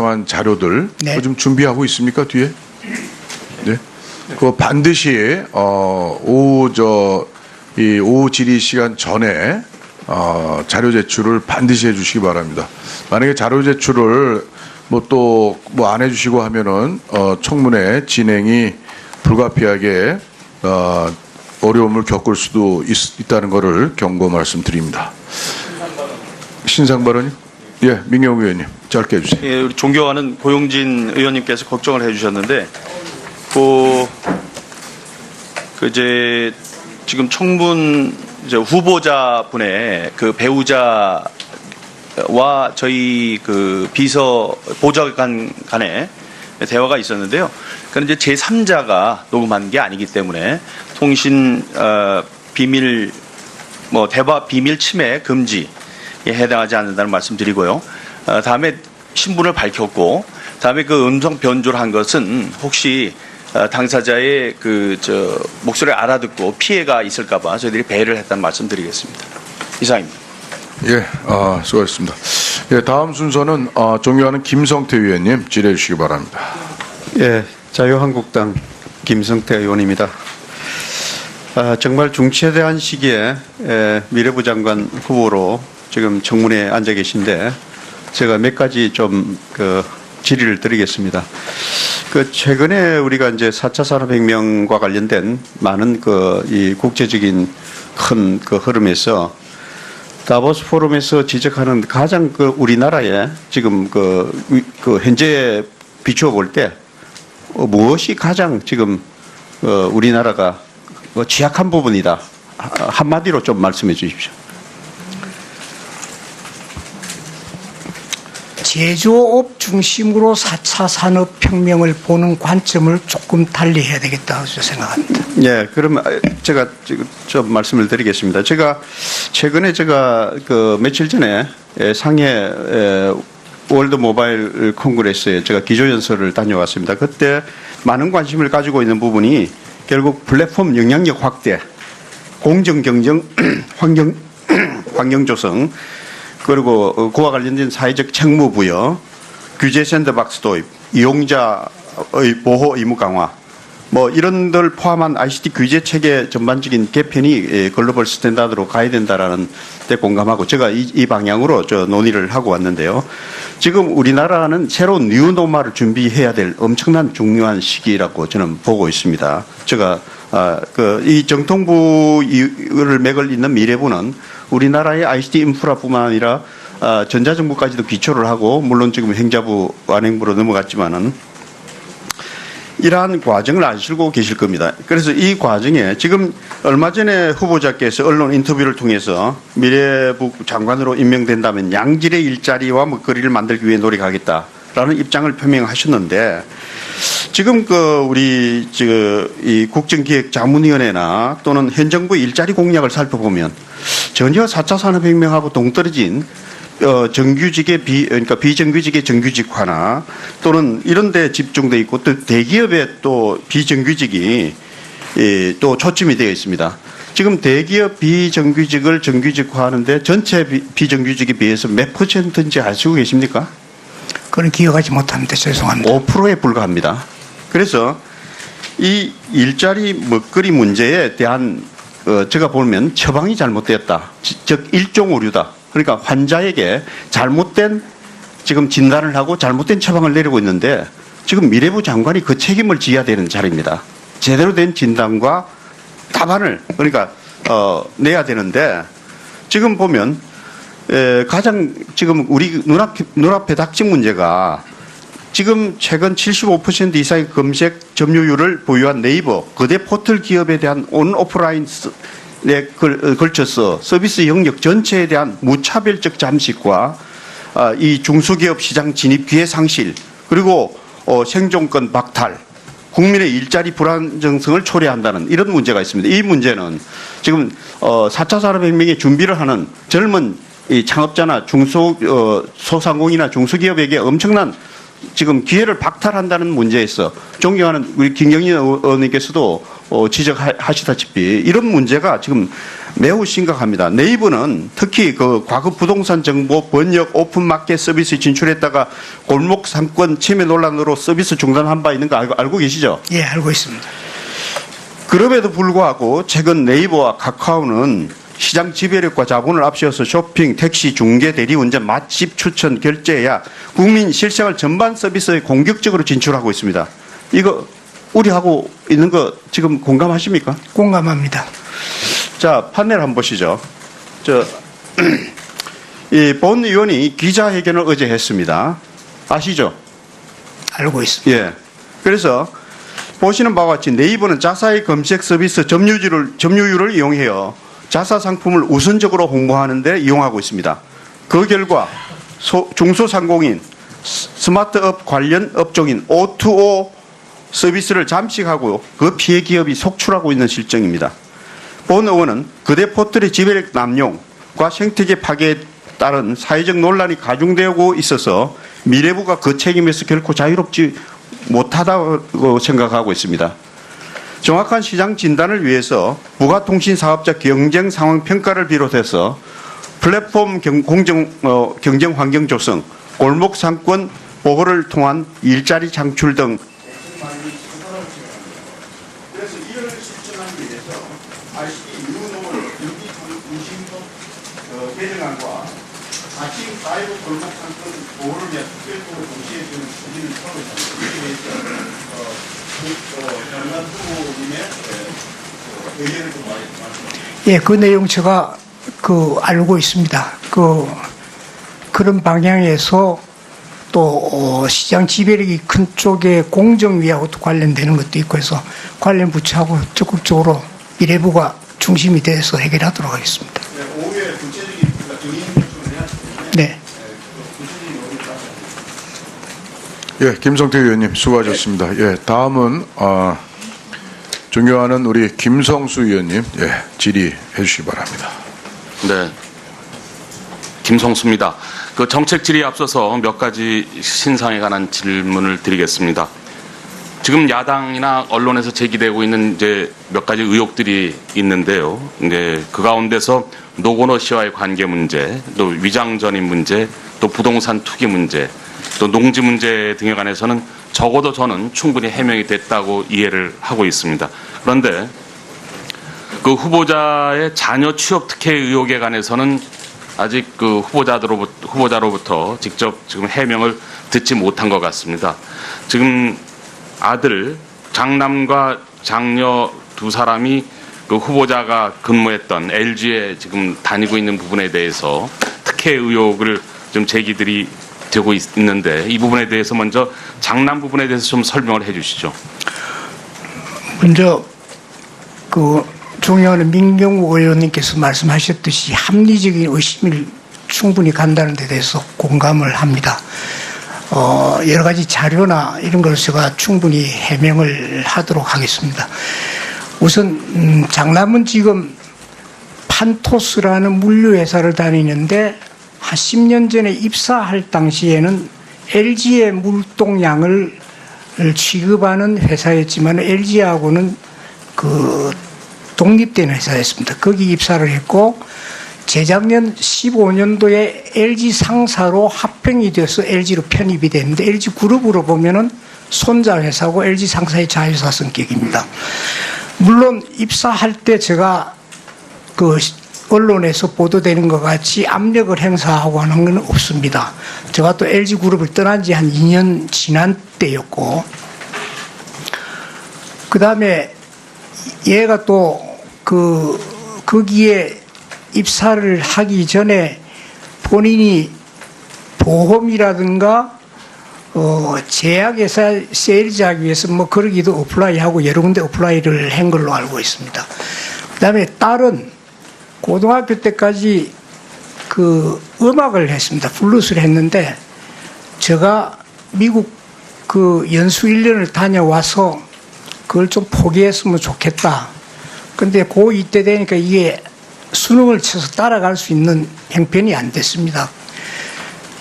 한 자료들 네. 좀 준비하고 있습니까 뒤에? 네. 그 반드시 오후 질의 시간 전에 자료 제출을 반드시 해주시기 바랍니다. 만약에 자료 제출을 또 안 해주시고 하면은 청문회 진행이 불가피하게 어려움을 겪을 수도 있다는 것을 경고 말씀드립니다. 신상 발언이? 예, 민경욱 의원님 짧게 해주세요. 예, 우리 존경하는 고용진 의원님께서 걱정을 해주셨는데, 이제 지금 청문 이제 후보자분의 그 배우자와 저희 그 비서 보좌관 간에 대화가 있었는데요. 그건 이제 제3자가 녹음한 게 아니기 때문에 통신 비밀 대화 비밀 침해 금지에 해당하지 않는다는 말씀드리고요. 다음에 신분을 밝혔고, 다음에 그 음성 변조를 한 것은 혹시 당사자의 목소리를 알아듣고 피해가 있을까봐 저희들이 배려를 했다는 말씀드리겠습니다. 이상입니다. 예, 수고하셨습니다. 예, 다음 순서는 존경하는 김성태 의원님 질의해 주시기 바랍니다. 예, 자유한국당 김성태 의원입니다. 정말 중차대한 시기에 미래부 장관 후보로 지금 청문회에 앉아 계신데, 제가 몇 가지 좀 질의를 드리겠습니다. 최근에 우리가 이제 4차 산업혁명과 관련된 많은 이 국제적인 큰 흐름에서 다보스 포럼에서 지적하는 가장 우리나라의 지금 현재 비추어 볼 때 무엇이 가장 지금 우리나라가 취약한 부분이다. 한마디로 좀 말씀해 주십시오. 제조업 중심으로 4차 산업혁명을 보는 관점을 조금 달리 해야 되겠다고 생각합니다. 예, 그러면 제가 좀 말씀을 드리겠습니다. 제가 최근에 며칠 전에 상해 월드 모바일 콩그레스에 제가 기조연설을 다녀왔습니다. 그때 많은 관심을 가지고 있는 부분이 결국 플랫폼 영향력 확대, 공정 경쟁, 환경 조성, 그리고 그와 관련된 사회적 책무 부여, 규제 샌드박스 도입, 이용자의 보호 의무 강화, 이런 들 포함한 ICT 규제 체계 전반적인 개편이 글로벌 스탠다드로 가야 된다라는 데 공감하고, 제가 이 방향으로 논의를 하고 왔는데요. 지금 우리나라는 새로운 뉴노멀을 준비해야 될 엄청난 중요한 시기라고 저는 보고 있습니다. 제가 이 정통부를 맥을 잇는 미래부는 우리나라의 ICT 인프라뿐만 아니라 전자정부까지도 기초를 하고, 물론 지금 행자부 완행부로 넘어갔지만은 이러한 과정을 아시고 계실 겁니다. 그래서 이 과정에 지금 얼마 전에 후보자께서 언론 인터뷰를 통해서 미래부 장관으로 임명된다면 양질의 일자리와 먹거리를 만들기 위해 노력하겠다라는 입장을 표명하셨는데, 지금 우리 이 국정기획자문위원회나 또는 현 정부의 일자리 공약을 살펴보면 전혀 4차 산업혁명하고 동떨어진 그러니까 비정규직의 정규직화나 또는 이런 데 집중되어 있고, 또 대기업의 또 비정규직이 또 초점이 되어 있습니다. 지금 대기업 비정규직을 정규직화하는데 전체 비정규직에 비해서 몇 %인지 아시고 계십니까? 그건 기억하지 못합니다. 죄송합니다. 5%에 불과합니다. 그래서 이 일자리 먹거리 문제에 대한 제가 보면 처방이 잘못되었다. 즉 일종 오류다. 그러니까 환자에게 잘못된 지금 진단을 하고 잘못된 처방을 내리고 있는데, 지금 미래부 장관이 그 책임을 져야 되는 자리입니다. 제대로 된 진단과 답안을 내야 되는데, 지금 보면 가장 지금 우리 눈앞에 닥친 문제가, 지금 최근 75% 이상의 검색 점유율을 보유한 네이버 거대 포털 기업에 대한 온오프라인에 걸쳐서 서비스 영역 전체에 대한 무차별적 잠식과 이 중소기업 시장 진입 기회 상실, 그리고 생존권 박탈, 국민의 일자리 불안정성을 초래한다는 이런 문제가 있습니다. 이 문제는 지금 4차 산업혁명에 준비를 하는 젊은 이 창업자나 소상공인이나 중소기업에게 엄청난 지금 기회를 박탈한다는 문제에서 존경하는 우리 김경진 의원님께서도 지적하시다시피 이런 문제가 지금 매우 심각합니다. 네이버는 특히 그 과거 부동산 정보 번역 오픈마켓 서비스 진출했다가 골목 상권 침해 논란으로 서비스 중단한 바 있는 거 알고 계시죠? 예, 알고 있습니다. 그럼에도 불구하고 최근 네이버와 카카오는 시장 지배력과 자본을 앞세워서 쇼핑, 택시, 중개, 대리운전, 맛집 추천, 결제, 예약, 국민 실생활 전반 서비스에 공격적으로 진출하고 있습니다. 이거 우려하고 있는 거 지금 공감하십니까? 공감합니다. 자, 판넬 한번 보시죠. 이 본 의원이 기자회견을 어제 했습니다. 아시죠? 알고 있습니다. 예. 그래서 보시는 바와 같이 네이버는 자사의 검색 서비스 점유율을 이용해요. 자사 상품을 우선적으로 홍보하는 데 이용하고 있습니다. 그 결과 중소상공인, 스마트업 관련 업종인 O2O 서비스를 잠식하고 그 피해 기업이 속출하고 있는 실정입니다. 본 의원은 그대 포털의 지배력 남용과 생태계 파괴에 따른 사회적 논란이 가중되고 있어서 미래부가 그 책임에서 결코 자유롭지 못하다고 생각하고 있습니다. 정확한 시장 진단을 위해서 부가통신 사업자 경쟁 상황 평가를 비롯해서 플랫폼 경쟁 환경 조성, 골목 상권 보호를 통한 일자리 창출 등 그래서 이를 실천하기 위해서 RCT 뉴노멀 유기 중심법 개정안과 가칭 사이버 골목 상권 보호를 위한 특별법을 동시에 지금 추진을 하고 있습니다. 이에 대해서 장관 후보님의 의견을 좀 말씀하시죠. 예, 그 내용 제가 알고 있습니다. 그런 방향에서 또 시장 지배력이 큰 쪽에 공정위하고도 관련되는 것도 있고 해서 관련 부처하고 적극적으로 미래부가 중심이 돼서 해결하도록 하겠습니다. 네, 오후에 구체적인 정의 요청을 해야 되는데 네. 구체적인 의견을 예, 김성태 의원님 수고하셨습니다. 예, 다음은 존경하는 우리 김성수 의원님 질의해 주시기 바랍니다. 네, 김성수입니다. 그 정책 질의에 앞서서 몇 가지 신상에 관한 질문을 드리겠습니다. 지금 야당이나 언론에서 제기되고 있는 이제 몇 가지 의혹들이 있는데요. 이제 그 가운데서 노건호 씨와의 관계 문제, 또 위장전입 문제, 또 부동산 투기 문제, 또 농지 문제 등에 관해서는 적어도 저는 충분히 해명이 됐다고 이해를 하고 있습니다. 그런데 그 후보자의 자녀 취업 특혜 의혹에 관해서는 아직 그 후보자로부터 직접 지금 해명을 듣지 못한 것 같습니다. 지금 아들 장남과 장녀 두 사람이 그 후보자가 근무했던 LG에 지금 다니고 있는 부분에 대해서 특혜 의혹을 좀 제기들이 되고 있는데 이 부분에 대해서 먼저 장남 부분에 대해서 좀 설명을 해주시죠. 먼저 존경하는 민경욱 의원님께서 말씀하셨듯이 합리적인 의심을 충분히 간다는 데 대해서 공감을 합니다. 여러 가지 자료나 이런 걸 제가 충분히 해명을 하도록 하겠습니다. 우선 장남은 지금 판토스라는 물류회사를 다니는데 한 10년 전에 입사할 당시에는 LG의 물동량을 취급하는 회사였지만 LG하고는 독립된 회사였습니다. 거기 입사를 했고 재작년 15년도에 LG 상사로 합병이 돼서 LG로 편입이 됐는데 LG 그룹으로 보면은 손자 회사고 LG 상사의 자회사 성격입니다. 물론 입사할 때 제가 언론에서 보도되는 것 같이 압력을 행사하고 하는 건 없습니다. 제가 또 LG 그룹을 떠난 지 한 2년 지난 때였고 그 다음에 얘가 또 거기에 입사를 하기 전에 본인이 보험이라든가 제약회사 세일즈하기 위해서 그러기도 어플라이하고 여러 군데 어플라이를 한 걸로 알고 있습니다. 그 다음에 딸은 고등학교 때까지 음악을 했습니다. 플루스를 했는데 제가 미국 연수 1년을 다녀와서 그걸 좀 포기했으면 좋겠다. 근데 고2 때 되니까 이게 수능을 쳐서 따라갈 수 있는 형편이 안 됐습니다.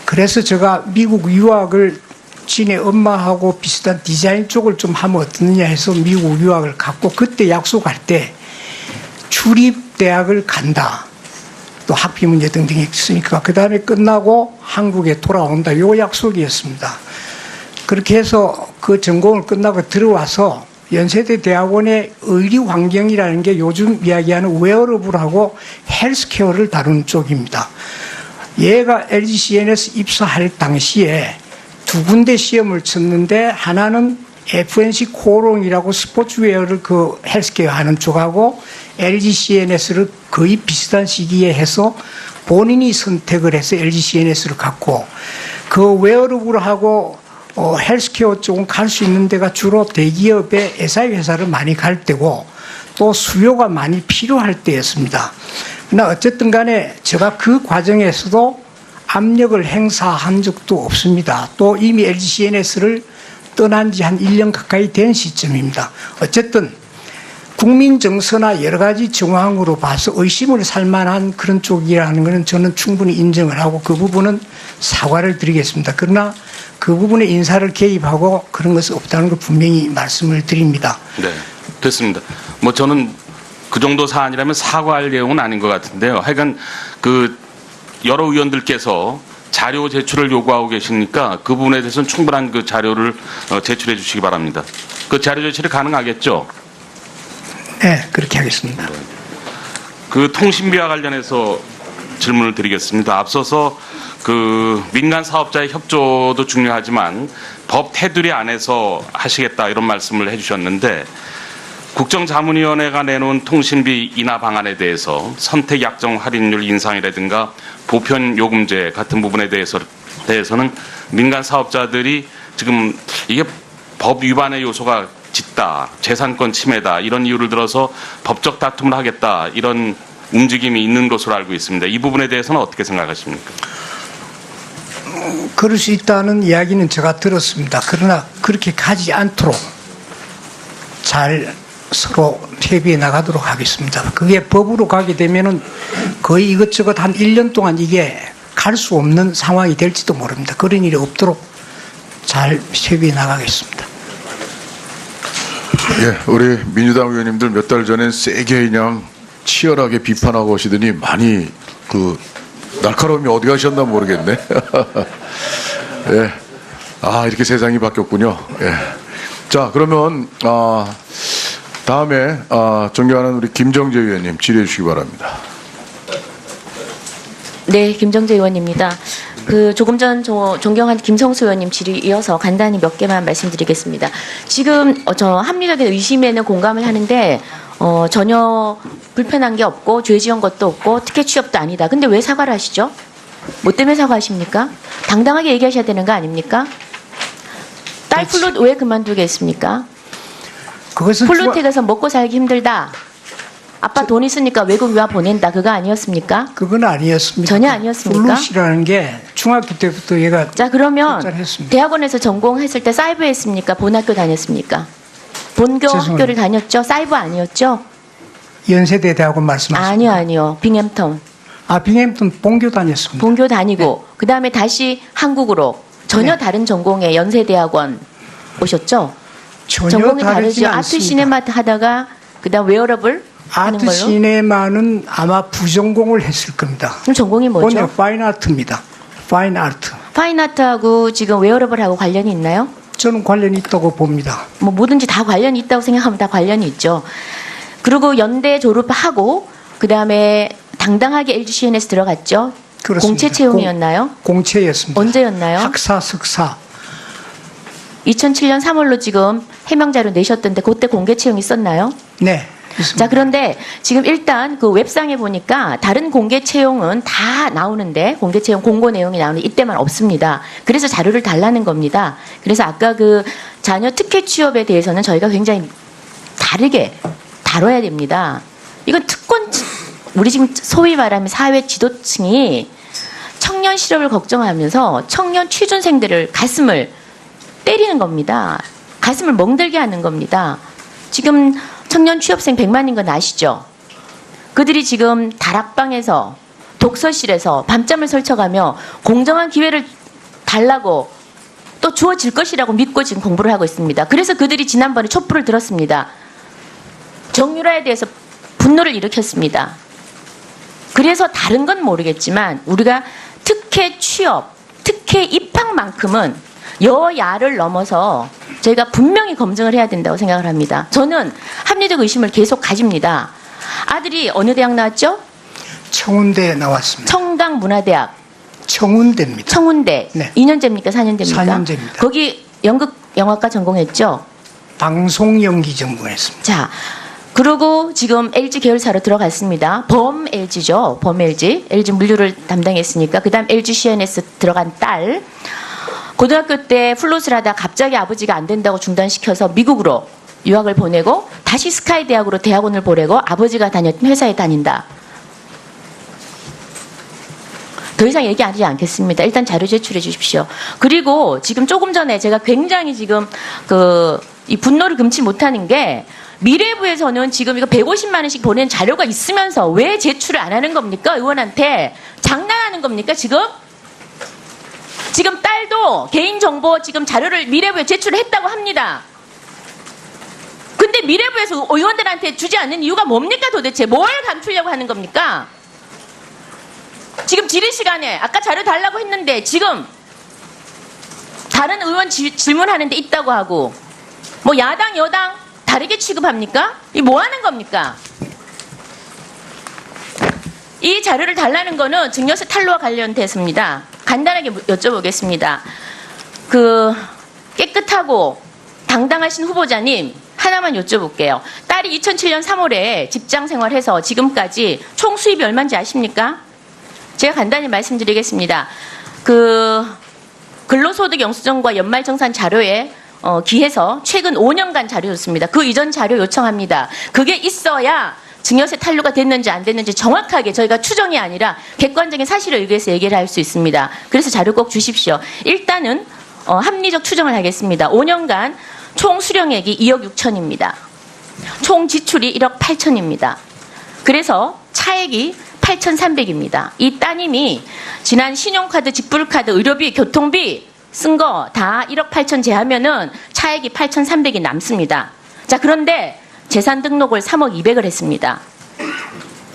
그래서 제가 미국 유학을 지네 엄마하고 비슷한 디자인 쪽을 좀 하면 어떻느냐 해서 미국 유학을 갔고 그때 약속할 때 출입 대학을 간다. 또 학비 문제 등등이 있으니까 그 다음에 끝나고 한국에 돌아온다. 요 약속이었습니다. 그렇게 해서 그 전공을 끝나고 들어와서 연세대 대학원의 의리 환경이라는 게 요즘 이야기하는 웨어러블하고 헬스케어를 다루는 쪽입니다. 얘가 LGCNS 입사할 당시에 두 군데 시험을 쳤는데 하나는 FNC 코롱이라고 스포츠웨어를 그 헬스케어 하는 쪽하고 LGCNS를 거의 비슷한 시기에 해서 본인이 선택을 해서 LGCNS를 갖고 그 웨어러블하고 헬스케어 쪽은 갈 수 있는 데가 주로 대기업의 SI 회사를 많이 갈 때고 또 수요가 많이 필요할 때였습니다. 그러나 어쨌든 간에 제가 그 과정에서도 압력을 행사한 적도 없습니다. 또 이미 LGCNS를 떠난 지 한 1년 가까이 된 시점입니다. 어쨌든 국민 정서나 여러 가지 정황으로 봐서 의심을 살 만한 그런 쪽이라는 것은 저는 충분히 인정을 하고 그 부분은 사과를 드리겠습니다. 그러나 그 부분에 인사를 개입하고 그런 것은 없다는 걸 분명히 말씀을 드립니다. 네, 됐습니다. 뭐 저는 그 정도 사안이라면 사과할 내용은 아닌 것 같은데요. 하여간 그 여러 의원들께서 자료 제출을 요구하고 계시니까 그 부분에 대해서는 충분한 그 자료를 제출해 주시기 바랍니다. 그 자료 제출이 가능하겠죠? 네, 그렇게 하겠습니다. 그 통신비와 관련해서 질문을 드리겠습니다. 앞서서 그 민간 사업자의 협조도 중요하지만 법 테두리 안에서 하시겠다 이런 말씀을 해주셨는데 국정자문위원회가 내놓은 통신비 인하 방안에 대해서 선택 약정 할인율 인상이라든가 보편 요금제 같은 부분에 대해서는 민간 사업자들이 지금 이게 법 위반의 요소가 짙다, 재산권 침해다 이런 이유를 들어서 법적 다툼을 하겠다 이런 움직임이 있는 것으로 알고 있습니다. 이 부분에 대해서는 어떻게 생각하십니까? 그럴 수 있다는 이야기는 제가 들었습니다. 그러나 그렇게 가지 않도록 잘 서로 협의해 나가도록 하겠습니다. 그게 법으로 가게 되면은 거의 이것저것 한 1년 동안 이게 갈 수 없는 상황이 될지도 모릅니다. 그런 일이 없도록 잘 협의해 나가겠습니다. 예, 우리 민주당 의원님들 몇 달 전엔 세게 그냥 치열하게 비판하고 오시더니 많이 그 날카로움이 어디 가셨나 모르겠네. 예, 아 이렇게 세상이 바뀌었군요. 예, 자 그러면 다음에 존경하는 우리 김정재 의원님 질의해 주시기 바랍니다. 네, 김정재 의원입니다. 그 조금 전 존경한 김성수 의원님 질의 이어서 간단히 몇 개만 말씀드리겠습니다. 지금 저 합리적인 의심에는 공감을 하는데 전혀 불편한 게 없고 죄 지은 것도 없고 특혜 취업도 아니다. 근데 왜 사과를 하시죠? 뭐 때문에 사과하십니까? 당당하게 얘기하셔야 되는 거 아닙니까? 딸 플룻 왜 그만두겠습니까? 그것은 플루텍에서 먹고 살기 힘들다. 아빠 돈 있으니까 외국 유학 보낸다. 그거 아니었습니까? 그건 아니었습니다. 전혀 아니었습니까? 플룻이라는 게 중학교 때부터 얘가 자, 그러면 했습니다. 대학원에서 전공했을 때 사이버 했습니까? 본학교 다녔습니까? 본교 죄송합니다. 학교를 다녔죠? 사이버 아니었죠? 연세대 대학원 말씀하십니까? 아니요. 빙햄턴. 빙햄턴 본교 다녔습니다. 본교 다니고 그다음에 다시 한국으로 전혀 네. 다른 전공의 연세대학원 오셨죠? 전혀 전공이 다르죠. 다르지 아트 않습니다. 시네마 하다가 그다음 웨어러블 하는 아트 걸로. 시네마는 아마 부전공을 했을 겁니다. 그럼 전공이 뭐죠? 본래 파인 아트입니다. 파인 아트. 파인아트하고 지금 웨어러블하고 관련이 있나요? 저는 관련이 있다고 봅니다. 뭐 뭐든지 다 관련이 있다고 생각하면 다 관련이 있죠. 그리고 연대 졸업하고 그다음에 당당하게 LGCNS 들어갔죠. 그렇습니다. 공채 채용이었나요? 공채였습니다. 언제였나요? 학사, 석사. 2007년 3월로 지금 해명자료 내셨던데 그때 공개 채용 있었나요? 네. 있습니다. 자, 그런데 지금 일단 그 웹상에 보니까 다른 공개 채용은 다 나오는데 공개 채용 공고 내용이 나오는데 이때만 없습니다. 그래서 자료를 달라는 겁니다. 그래서 아까 그 자녀 특혜 취업에 대해서는 저희가 굉장히 다르게 다뤄야 됩니다. 이건 특권, 우리 지금 소위 말하면 사회 지도층이 청년 실업을 걱정하면서 청년 취준생들을 가슴을 때리는 겁니다. 가슴을 멍들게 하는 겁니다. 지금 청년 취업생 100만인 건 아시죠? 그들이 지금 다락방에서 독서실에서 밤잠을 설쳐가며 공정한 기회를 달라고 또 주어질 것이라고 믿고 지금 공부를 하고 있습니다. 그래서 그들이 지난번에 촛불을 들었습니다. 정유라에 대해서 분노를 일으켰습니다. 그래서 다른 건 모르겠지만 우리가 특혜 취업, 특혜 입학만큼은 여야를 넘어서 저희가 분명히 검증을 해야 된다고 생각을 합니다. 저는 합리적 의심을 계속 가집니다. 아들이 어느 대학 나왔죠? 청운대에 나왔습니다. 청강문화대학, 청운대입니다. 청운대. 네. 2년제입니까? 4년제입니까? 4년제입니다. 거기 연극 영화과 전공했죠? 방송연기 전공했습니다. 자, 그리고 지금 LG 계열사로 들어갔습니다. 범 LG죠. 범 LG. LG 물류를 담당했으니까. 그 다음 LG CNS 들어간 딸. 고등학교 때 플롯을 하다 갑자기 아버지가 안 된다고 중단시켜서 미국으로 유학을 보내고 다시 스카이 대학으로 대학원을 보내고 아버지가 다녔던 회사에 다닌다. 더 이상 얘기하지 않겠습니다. 일단 자료 제출해 주십시오. 그리고 지금 조금 전에 제가 굉장히 지금 이 분노를 금치 못하는 게 미래부에서는 지금 이거 150만 원씩 보낸 자료가 있으면서 왜 제출을 안 하는 겁니까? 의원한테 장난하는 겁니까? 지금 딸도 개인정보 지금 자료를 미래부에 제출했다고 합니다. 근데 미래부에서 의원들한테 주지 않는 이유가 뭡니까 도대체? 뭘 감추려고 하는 겁니까? 지금 질의 시간에 아까 자료 달라고 했는데 지금 다른 의원 질문하는데 있다고 하고 뭐 야당 여당 다르게 취급합니까? 이 뭐 하는 겁니까? 이 자료를 달라는 거는 증여세 탈루와 관련돼서입니다. 간단하게 여쭤보겠습니다. 깨끗하고 당당하신 후보자님 하나만 여쭤볼게요. 딸이 2007년 3월에 직장 생활해서 지금까지 총 수입이 얼마인지 아십니까? 제가 간단히 말씀드리겠습니다. 근로소득 영수증과 연말정산 자료에 기해서 최근 5년간 자료였습니다. 그 이전 자료 요청합니다. 그게 있어야 증여세 탈루가 됐는지 안 됐는지 정확하게 저희가 추정이 아니라 객관적인 사실에 의해서 얘기를 할 수 있습니다. 그래서 자료 꼭 주십시오. 일단은 합리적 추정을 하겠습니다. 5년간 총 수령액이 2억 6천입니다. 총 지출이 1억 8천입니다. 그래서 차액이 8,300입니다. 이 따님이 지난 신용카드, 직불카드, 의료비, 교통비 쓴 거 다 1억 8천 제하면은 차액이 8,300이 남습니다. 자, 그런데 재산 등록을 3억 200을 했습니다.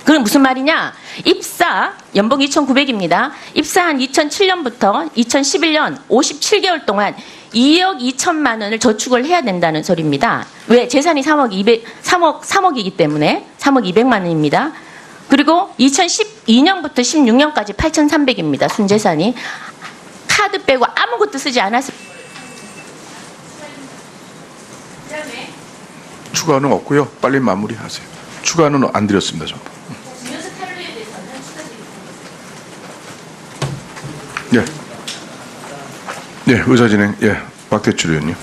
그건 무슨 말이냐? 입사, 연봉 2,900입니다. 입사한 2007년부터 2011년 57개월 동안 2억 2천만 원을 저축을 해야 된다는 소리입니다. 왜? 재산이 3억이기 때문에 3억 200만 원입니다. 그리고 2012년부터 16년까지 8,300입니다. 순재산이. 카드 빼고 아무것도 쓰지 않았습니다. 추가는 없고요. 빨리 마무리하세요. 추가는 안 드렸습니다. 전부. 예. 네, 의사진행. 예, 박대출 의원님.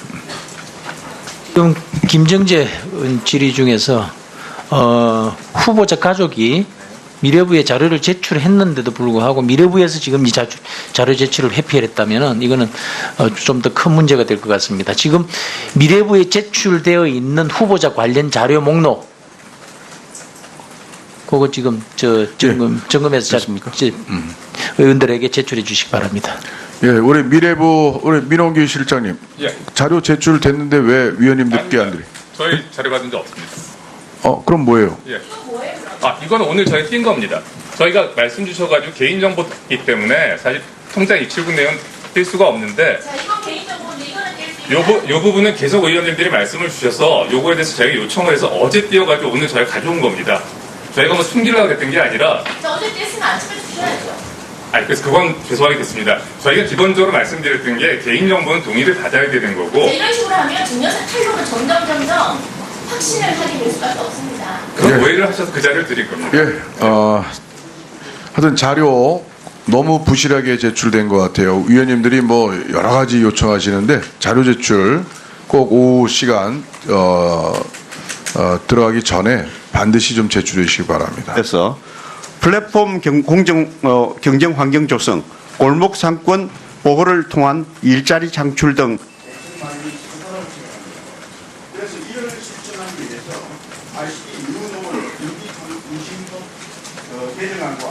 지금 김정재 의원 질의 중에서 후보자 가족이 미래부에 자료를 제출했는데도 불구하고 미래부에서 지금 이 자료 제출을 회피했다면은 이거는 좀 더 큰 문제가 될 것 같습니다. 지금 미래부에 제출되어 있는 후보자 관련 자료 목록 그거 지금 점검해서 의원들에게 제출해 주시기 바랍니다. 예, 우리 미래부 우리 민원기 실장님. 예. 자료 제출됐는데 왜 위원님들께 안 드리? 저희 자료 받은 적 없습니다. 그럼 뭐예요? 예. 이거는 오늘 저희 띈 겁니다. 저희가 말씀 주셔가지고 개인정보이기 때문에 사실 통장 입출금 내용 뗄 수가 없는데 자, 이건 개인정보인데 이거는 뗄 수 요 부분은 계속 의원님들이 말씀을 주셔서 요거에 대해서 저희가 요청을 해서 어제 띄어가지고 오늘 저희가 가져온 겁니다. 저희가 뭐 숨기려고 했던 게 아니라 자, 어제 뗐으면 아침에 주셔야죠. 그래서 그건 죄송하겠습니다. 저희가 기본적으로 말씀드렸던 게 개인정보는 동의를 받아야 되는 거고 이런 식으로 하면 증여세 탈루는 점점 확신을 하게 될 수밖에 없습니다. 그런 예. 오해를 하셔서 그 자료를 드릴 겁니다. 예, 하여튼 자료 너무 부실하게 제출된 것 같아요. 위원님들이 뭐 여러 가지 요청하시는데 자료 제출 꼭 오후 시간 들어가기 전에 반드시 좀 제출해 주시기 바랍니다. 그래서 플랫폼 경쟁 환경 조성, 골목 상권 보호를 통한 일자리 창출 등 그래서 이를 실천하기 위해서 ICT 유노를 유기 중심도 개정안과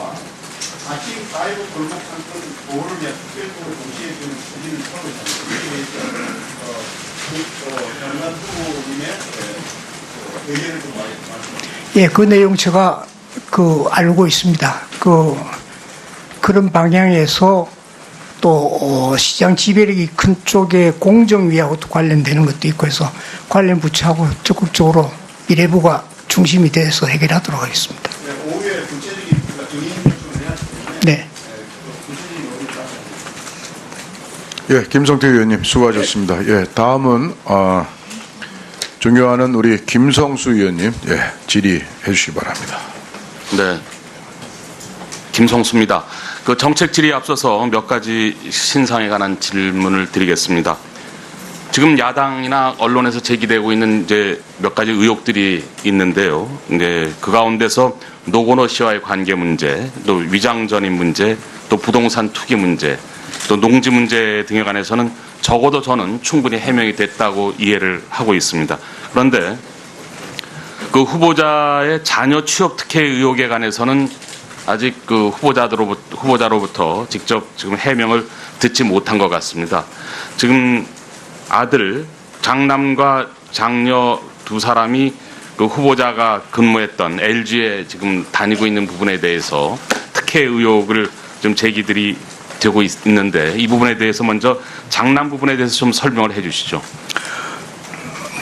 아침 사이버 골목 상권 보호를 위한 특별법을 동시에 추진을 하고 있습니다. 이에 대해서 장관 후보님의 의견을 좀 말씀해 주세요. 예, 그 내용 제가 알고 있습니다. 그런 방향에서 또 시장 지배력이 큰 쪽에 공정위하고도 관련되는 것도 있고 해서 관련 부처하고 적극적으로 미래부가 중심이 돼서 해결하도록 하겠습니다. 오후에 구체적인 증인 요청을 해야 되는데 네. 예, 김성태 의원님 수고하셨습니다. 예, 다음은 존경하는 우리 김성수 의원님 질의해 주시기 바랍니다. 네. 김성수입니다. 그 정책 질의에 앞서서 몇 가지 신상에 관한 질문을 드리겠습니다. 지금 야당이나 언론에서 제기되고 있는 이제 몇 가지 의혹들이 있는데요. 이제 그 가운데서 노건호 씨와의 관계 문제, 또 위장전입 문제, 또 부동산 투기 문제, 또 농지 문제 등에 관해서는 적어도 저는 충분히 해명이 됐다고 이해를 하고 있습니다. 그런데 그 후보자의 자녀 취업 특혜 의혹에 관해서는 아직 그 후보자로부터 직접 지금 해명을 듣지 못한 것 같습니다. 지금 아들 장남과 장녀 두 사람이 그 후보자가 근무했던 LG에 지금 다니고 있는 부분에 대해서 특혜 의혹을 좀 제기들이 되고 있는데 이 부분에 대해서 먼저 장남 부분에 대해서 좀 설명을 해주시죠.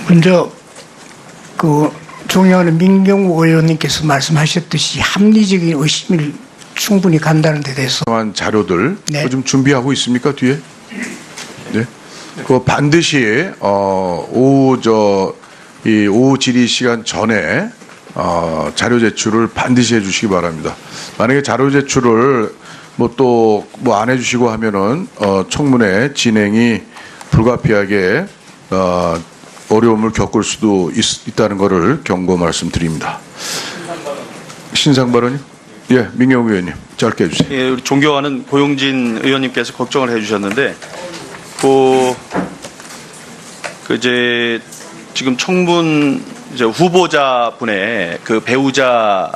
먼저 존경하는 민경우 의원님께서 말씀하셨듯이 합리적인 의심을 충분히 간다는 데 대해서 자료들 네. 좀 준비하고 있습니까 뒤에? 네. 그 반드시 오후 질의 시간 전에 자료 제출을 반드시 해주시기 바랍니다. 만약에 자료 제출을 또 안 해주시고 하면은 청문회 진행이 불가피하게 어려움을 겪을 수도 있다는 것을 경고 말씀드립니다. 신상 발언이? 예, 민경우 의원님 짧게 해주세요. 예, 우리 존경하는 고용진 의원님께서 걱정을 해주셨는데, 이제 지금 청문 이제 후보자분의 그 배우자와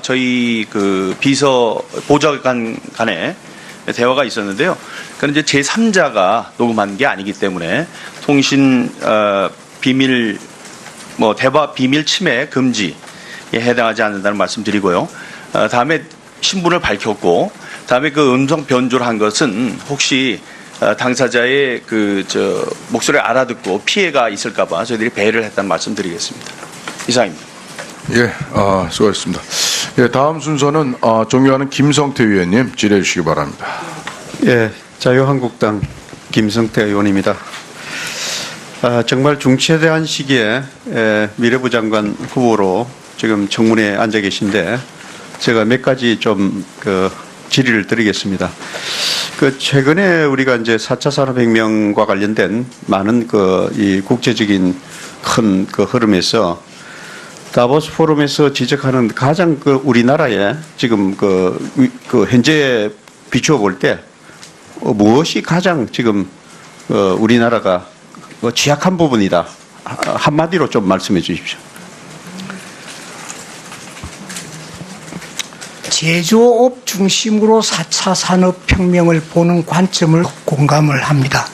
저희 그 비서 보좌관 간에 대화가 있었는데요. 그런데 이제 제3자가 녹음한 게 아니기 때문에 통신 비밀 대화 비밀 침해 금지에 해당하지 않는다는 말씀드리고요. 다음에 신분을 밝혔고, 다음에 그 음성 변조를 한 것은 혹시 당사자의 목소리를 알아듣고 피해가 있을까봐 저희들이 배려를 했다는 말씀드리겠습니다. 이상입니다. 예, 수고하셨습니다. 예, 다음 순서는 존경하는 김성태 의원님 질의해 주시기 바랍니다. 예, 자유한국당 김성태 의원입니다. 정말 중차대한 시기에 미래부 장관 후보로 지금 청문회에 앉아 계신데 제가 몇 가지 좀 질의를 드리겠습니다. 최근에 우리가 이제 4차 산업혁명과 관련된 많은 이 국제적인 큰 흐름에서 다보스 포럼에서 지적하는 가장 우리나라에 지금 현재 비추어 볼 때 무엇이 가장 지금 우리나라가 취약한 부분이다. 한마디로 좀 말씀해 주십시오. 제조업 중심으로 4차 산업혁명을 보는 관점을 공감을 합니다.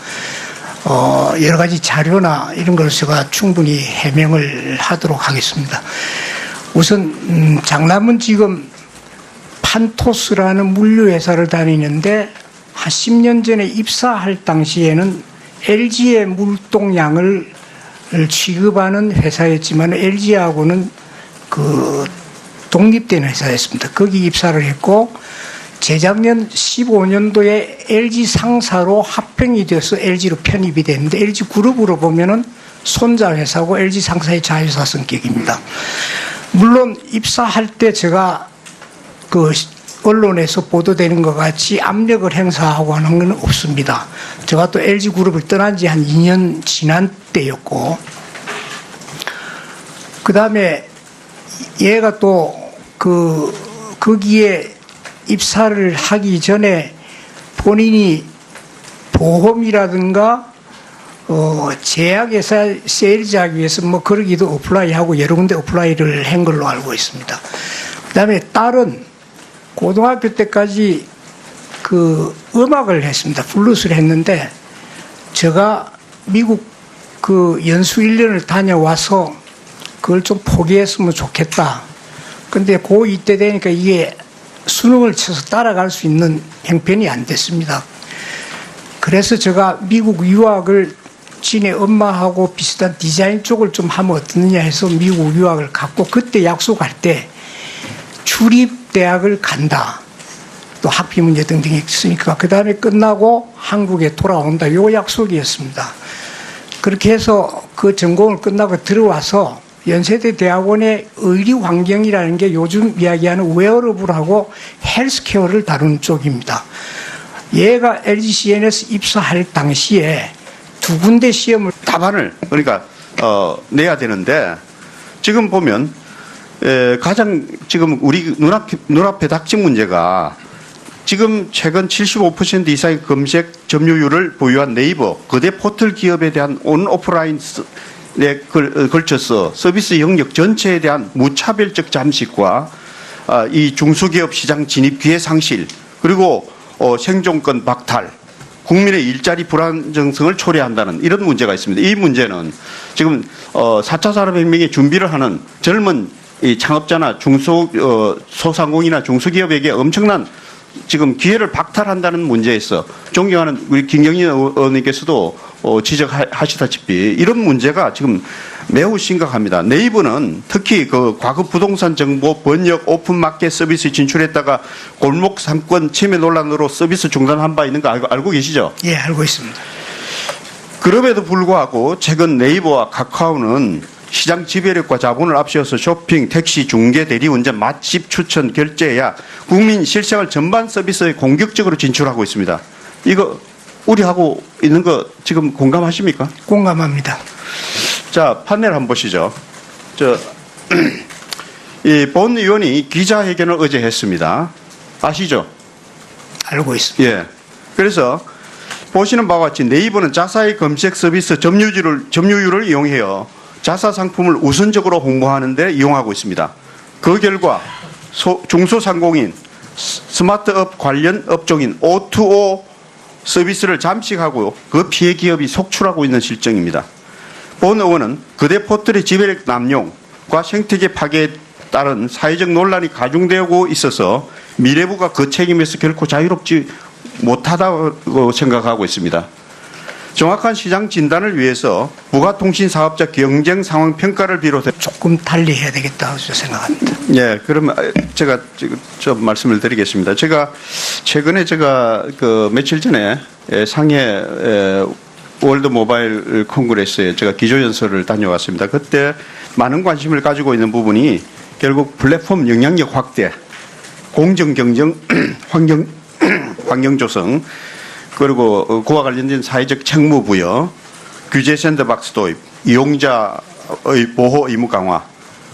여러 가지 자료나 이런 걸 제가 충분히 해명을 하도록 하겠습니다. 우선 장남은 지금 판토스라는 물류회사를 다니는데 한 10년 전에 입사할 당시에는 LG의 물동량을 취급하는 회사였지만 LG하고는 독립된 회사였습니다. 거기 입사를 했고 재작년 15년도에 LG 상사로 합병이 돼서 LG로 편입이 됐는데 LG 그룹으로 보면은 손자 회사고 LG 상사의 자회사 성격입니다. 물론 입사할 때 제가 언론에서 보도되는 것 같이 압력을 행사하고 하는 건 없습니다. 제가 또 LG 그룹을 떠난 지 한 2년 지난 때였고, 그 다음에 얘가 또 거기에 입사를 하기 전에 본인이 보험이라든가 제약회사 세일즈하기 위해서 거기도 어플라이하고 여러 군데 어플라이를 한 걸로 알고 있습니다. 그 다음에 딸은 고등학교 때까지 음악을 했습니다. 플루스를 했는데 제가 미국 연수 1년을 다녀와서 그걸 좀 포기했으면 좋겠다. 근데 고2 때 되니까 이게 수능을 쳐서 따라갈 수 있는 형편이 안 됐습니다. 그래서 제가 미국 유학을 진의 엄마하고 비슷한 디자인 쪽을 좀 하면 어떻느냐 해서 미국 유학을 갔고, 그때 약속할 때 주립대학을 간다. 또 학비 문제 등등 있으니까 그 다음에 끝나고 한국에 돌아온다. 요 약속이었습니다. 그렇게 해서 그 전공을 끝나고 들어와서 연세대 대학원의 의료 환경이라는 게 요즘 이야기하는 웨어러블하고 헬스케어를 다루는 쪽입니다. 얘가 LGCN에서 입사할 당시에 2군데 시험을 답안을 그러니까 내야 되는데, 지금 보면 가장 지금 우리 눈앞에 닥친 문제가, 지금 최근 75% 이상의 검색 점유율을 보유한 네이버 거대 포털 기업에 대한 온오프라인에 걸쳐서 서비스 영역 전체에 대한 무차별적 잠식과 이 중소기업 시장 진입 기회 상실, 그리고 생존권 박탈, 국민의 일자리 불안정성을 초래한다는 이런 문제가 있습니다. 이 문제는 지금 4차 산업혁명에 준비를 하는 젊은 이 창업자나 소상공인이나 중소기업에게 엄청난 지금 기회를 박탈한다는 문제에서 존경하는 우리 김경진 의원님께서도 지적하시다시피 이런 문제가 지금 매우 심각합니다. 네이버는 특히 그 과거 부동산 정보 번역 오픈마켓 서비스 진출했다가 골목 상권 침해 논란으로 서비스 중단한 바 있는 거 알고 계시죠? 예, 알고 있습니다. 그럼에도 불구하고 최근 네이버와 카카오는 시장 지배력과 자본을 앞세워서 쇼핑, 택시, 중개, 대리운전, 맛집 추천, 결제, 예약, 국민 실생활 전반 서비스에 공격적으로 진출하고 있습니다. 이거 우려하고 있는 거 지금 공감하십니까? 공감합니다. 자, 판넬 한번 보시죠. 이 본 의원이 기자회견을 어제 했습니다. 아시죠? 알고 있습니다. 예. 그래서 보시는 바와 같이 네이버는 자사의 검색 서비스 점유율을 이용해요. 자사 상품을 우선적으로 홍보하는 데 이용하고 있습니다. 그 결과 중소상공인, 스마트업 관련 업종인 O2O 서비스를 잠식하고 그 피해 기업이 속출하고 있는 실정입니다. 본 의원은 거대 포털의 지배력 남용과 생태계 파괴에 따른 사회적 논란이 가중되고 있어서 미래부가 그 책임에서 결코 자유롭지 못하다고 생각하고 있습니다. 정확한 시장 진단을 위해서 부가통신 사업자 경쟁 상황 평가를 비롯해 조금 달리 해야 되겠다고 생각합니다. 예, 그러면 제가 좀 말씀을 드리겠습니다. 제가 최근에 그 며칠 전에 상해 월드 모바일 콩그레스에 제가 기조연설을 다녀왔습니다. 그때 많은 관심을 가지고 있는 부분이 결국 플랫폼 영향력 확대, 공정 경쟁, 환경 조성, 그리고 그와 관련된 사회적 책무 부여, 규제 샌드박스 도입, 이용자의 보호 의무 강화,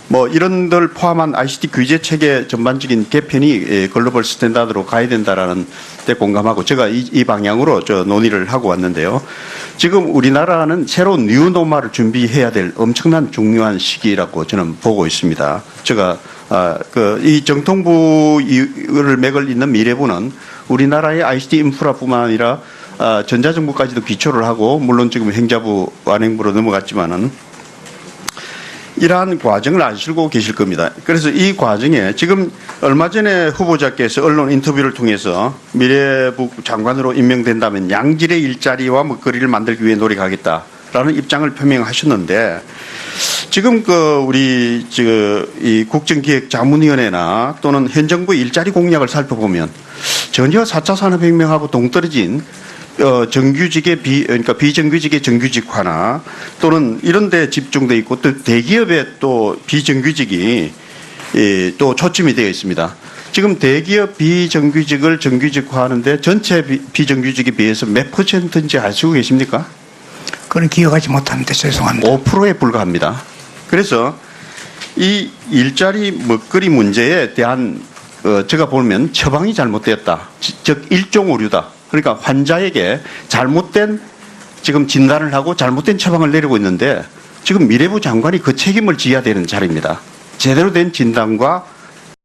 뭐 이런 들 포함한 ICT 규제 체계 전반적인 개편이 글로벌 스탠다드로 가야 된다라는 데 공감하고 제가 이 방향으로 논의를 하고 왔는데요. 지금 우리나라는 새로운 뉴노멀을 준비해야 될 엄청난 중요한 시기라고 저는 보고 있습니다. 제가 이 정통부를 맥을 잇는 미래부는 우리나라의 ICT 인프라뿐만 아니라 전자정부까지도 기초를 하고, 물론 지금 행자부 완행부로 넘어갔지만은 이러한 과정을 아시고 계실 겁니다. 그래서 이 과정에 지금 얼마 전에 후보자께서 언론 인터뷰를 통해서 미래부 장관으로 임명된다면 양질의 일자리와 먹거리를 만들기 위해 노력하겠다라는 입장을 표명하셨는데, 지금 우리 이 국정기획자문위원회나 또는 현 정부 일자리 공약을 살펴보면 전혀 4차 산업혁명하고 동떨어진 그러니까 비정규직의 정규직화나 또는 이런 데 집중되어 있고, 또 대기업의 또 비정규직이 또 초점이 되어 있습니다. 지금 대기업 비정규직을 정규직화하는데 전체 비정규직에 비해서 몇 %인지 아시고 계십니까? 그건 기억하지 못합니다. 죄송합니다. 5%에 불과합니다. 그래서 이 일자리 먹거리 문제에 대한 제가 보면 처방이 잘못되었다. 즉 일종 오류다. 그러니까 환자에게 잘못된 지금 진단을 하고 잘못된 처방을 내리고 있는데, 지금 미래부 장관이 그 책임을 져야 되는 자리입니다. 제대로 된 진단과